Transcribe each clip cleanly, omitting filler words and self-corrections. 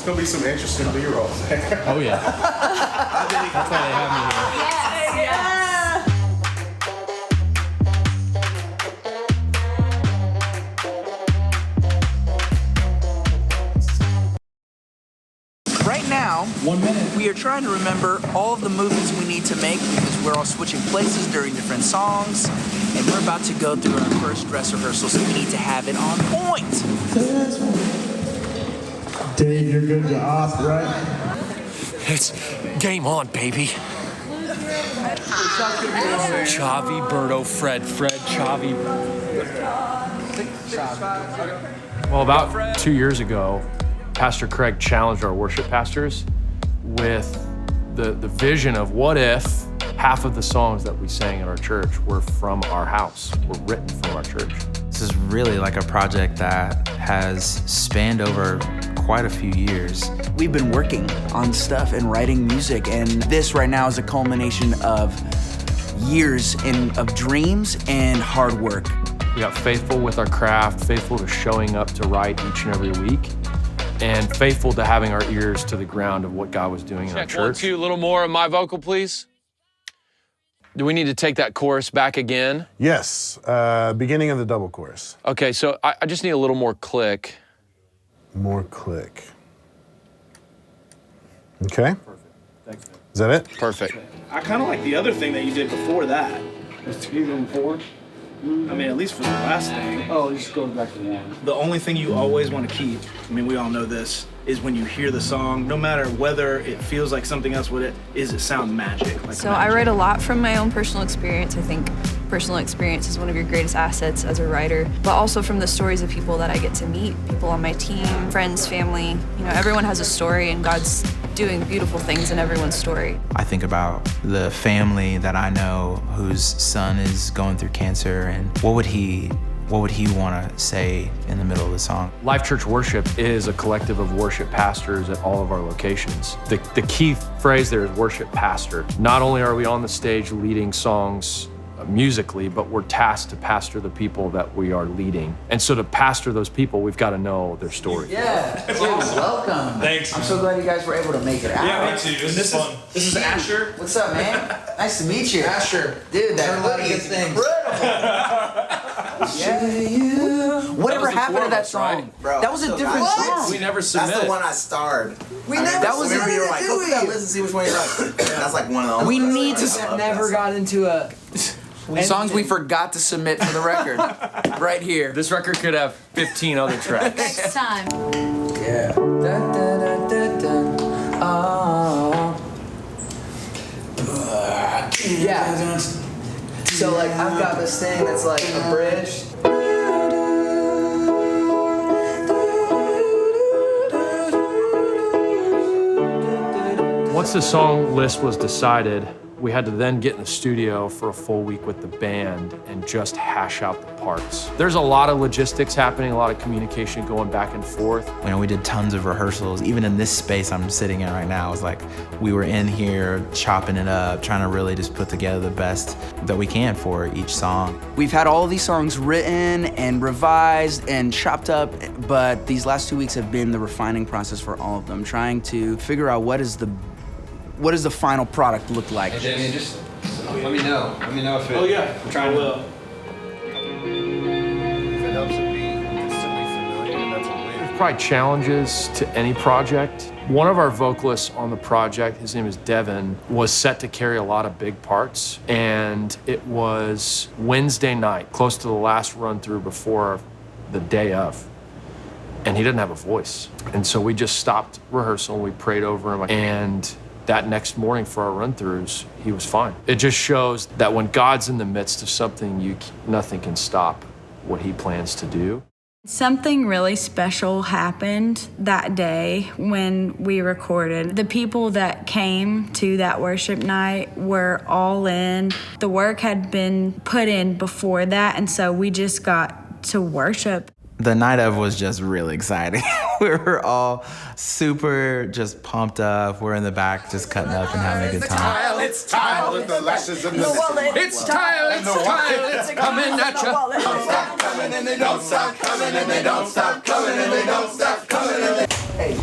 It's gonna be some interesting B-rolls there. Oh yeah. That's why they have me here. Right now, 1 minute. we are trying to remember all of the movements we need to make because we're all switching places during different songs, and we're about to go through our first dress rehearsal, so we need to have it on point. Dave, you're good to op, right? It's game on, baby. Chavi, Berto, Fred, Chavi. Well, about 2 years ago, Pastor Craig challenged our worship pastors with the vision of what if half of the songs that we sang in our church were from our house, were written from our church. This is really like a project that has spanned over quite a few years. We've been working on stuff and writing music, and this right now is a culmination of years of dreams and hard work. We got faithful with our craft, faithful to showing up to write each and every week, and faithful to having our ears to the ground of what God was doing in our Check 1, church. 2, a little more of my vocal, please. Do we need to take that chorus back again? Yes, beginning of the double chorus. Okay, so I just need a little more click. More click. Okay. Perfect. Is that it? Perfect. I kind of like the other thing that you did before that. Was 2 going forward? I mean, at least for the last thing. Oh, it just goes back to 1. The only thing you always want to keep, I mean, we all know this, is when you hear the song, no matter whether it feels like something else with it, it sounds magic. Like So I write a lot from my own personal experience. I think personal experience is one of your greatest assets as a writer, but also from the stories of people that I get to meet, people on my team, friends, family. You know, everyone has a story, and God's doing beautiful things in everyone's story. I think about the family that I know whose son is going through cancer, and what would he want to say in the middle of the song? Life.Church Worship is a collective of worship pastors at all of our locations. The key phrase there is worship pastor. Not only are we on the stage leading songs musically, but we're tasked to pastor the people that we are leading. And so to pastor those people, we've got to know their story. Yeah, welcome. Thanks. I'm so glad you guys were able to make it out. Yeah, me too. This is fun. This is Asher. What's up, man? Nice to meet you. Asher. Dude, that hoodie is incredible. Yeah. Whatever happened to that song? Bro, That was a different song. We never submitted. That's the one I starred. That was Remember you were it, like, did go we? through that list and see which one you like. That's like one of the only We ones need to. I love Never that got into a. Songs we forgot to submit for the record. Right here. This record could have 15 other tracks. Next time. Yeah. Da, da, da, da, da. Oh. Yeah. So like I've got this thing that's like a bridge. Once the song list was decided, we had to then get in the studio for a full week with the band and just hash out the parts. There's a lot of logistics happening, a lot of communication going back and forth. You know, we did tons of rehearsals. Even in this space I'm sitting in right now, it's like we were in here chopping it up, trying to really just put together the best that we can for each song. We've had all of these songs written and revised and chopped up, but these last 2 weeks have been the refining process for all of them, trying to figure out what does the final product look like. Hey, Jamie, just let me know. Let me know if it. Oh yeah, I'm trying to. If it helps it be instantly familiar, that's a win. There's probably challenges to any project. One of our vocalists on the project, his name is Devin, was set to carry a lot of big parts, and it was Wednesday night, close to the last run through before the day of. And he didn't have a voice. And so we just stopped rehearsal, we prayed over him, and that next morning for our run-throughs, he was fine. It just shows that when God's in the midst of something, nothing can stop what he plans to do. Something really special happened that day when we recorded. The people that came to that worship night were all in. The work had been put in before that, and so we just got to worship. The night of was just really exciting. We were all super just pumped up. We're in the back just cutting up and having a good time. It's tile with the lashes and the wallet. It's tile, it's coming at you. don't stop coming and they don't stop coming and they don't stop coming and they don't stop coming. Hey,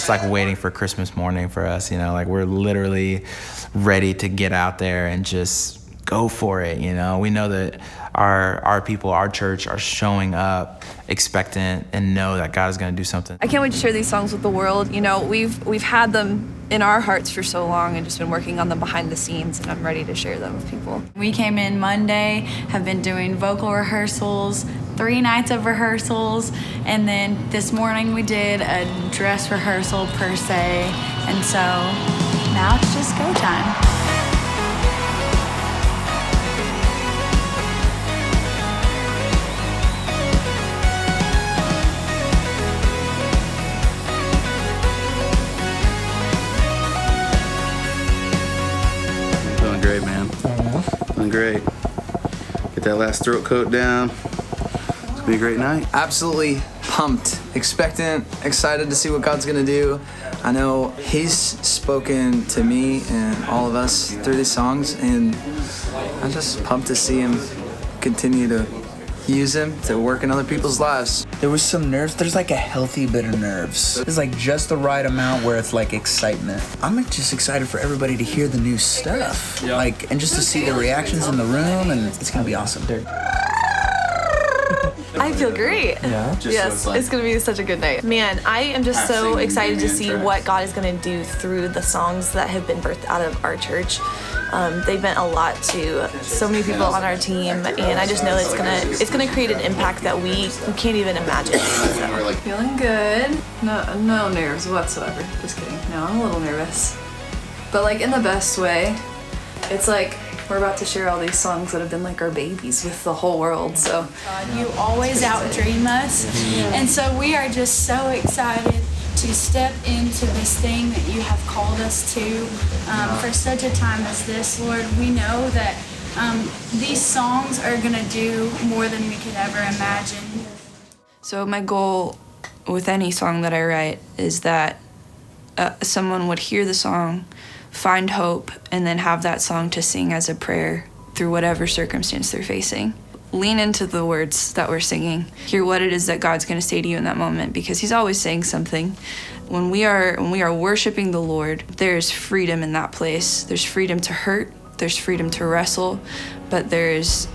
It's like waiting for Christmas morning for us, you know, like we're literally ready to get out there and just go for it, you know. We know that our people, our church are showing up expectant and know that God is going to do something. I can't wait to share these songs with the world. You know, we've had them in our hearts for so long and just been working on them behind the scenes, and I'm ready to share them with people. We came in Monday, have been doing vocal rehearsals, 3 nights of rehearsals, and then this morning we did a dress rehearsal per se, and so now it's just go time. Doing great, man. Doing great. Get that last throat coat down. It's gonna be a great night. Absolutely pumped, expectant, excited to see what God's gonna do. I know He's spoken to me and all of us through these songs, and I'm just pumped to see Him continue to use Him to work in other people's lives. There was some nerves. There's like a healthy bit of nerves. It's like just the right amount where it's like excitement. I'm just excited for everybody to hear the new stuff. Yeah. Like, and just to see the reactions in the room, and it's gonna be awesome. I feel great. Yeah? Yes, it's going to be such a good night. Man, I am just so excited to see what God is going to do through the songs that have been birthed out of our church. They've meant a lot to so many people on our team, and I just know that it's gonna create an impact that we can't even imagine. So. Feeling good. No nerves whatsoever. Just kidding. No, I'm a little nervous, but like in the best way. It's like we're about to share all these songs that have been like our babies with the whole world. So God, you always outdream us, and so we are just so excited to step into this thing that you have called us to for such a time as this, Lord. We know that these songs are going to do more than we could ever imagine. So my goal with any song that I write is that someone would hear the song, find hope, and then have that song to sing as a prayer through whatever circumstance they're facing. Lean into the words that we're singing. Hear what it is that God's going to say to you in that moment, because He's always saying something. When we are worshiping the Lord, there's freedom in that place. There's freedom to hurt. There's freedom to wrestle, but there's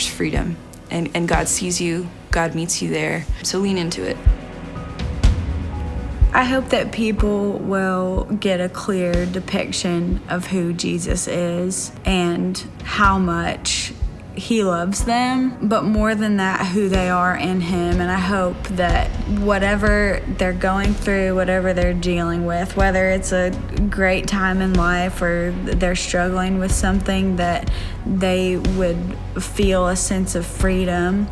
freedom. And God sees you. God meets you there. So lean into it. I hope that people will get a clear depiction of who Jesus is and how much He loves them, but more than that, who they are in Him. And I hope that whatever they're going through, whatever they're dealing with, whether it's a great time in life or they're struggling with something, that they would feel a sense of freedom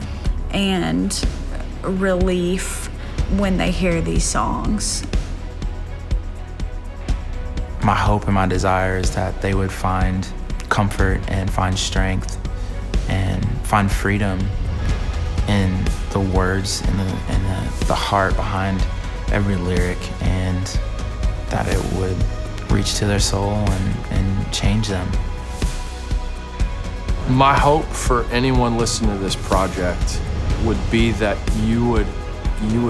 and relief when they hear these songs. My hope and my desire is that they would find comfort and find strength and find freedom in the words and the heart behind every lyric, and that it would reach to their soul and change them. My hope for anyone listening to this project would be that you would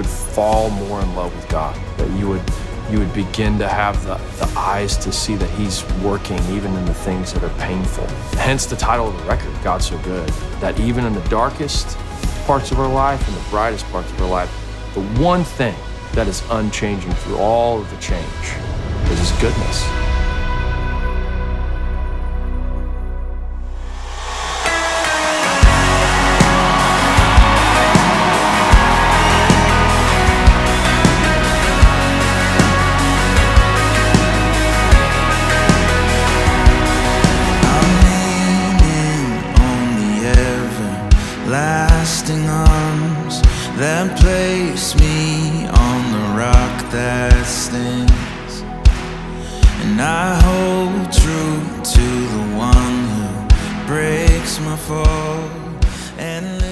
fall more in love with God, that you would begin to have the eyes to see that He's working even in the things that are painful. Hence the title of the record, God's So Good, that even in the darkest parts of our life and the brightest parts of our life, the one thing that is unchanging through all of the change is His goodness. Lasting arms that place me on the rock that stands, and I hold true to the one who breaks my fall and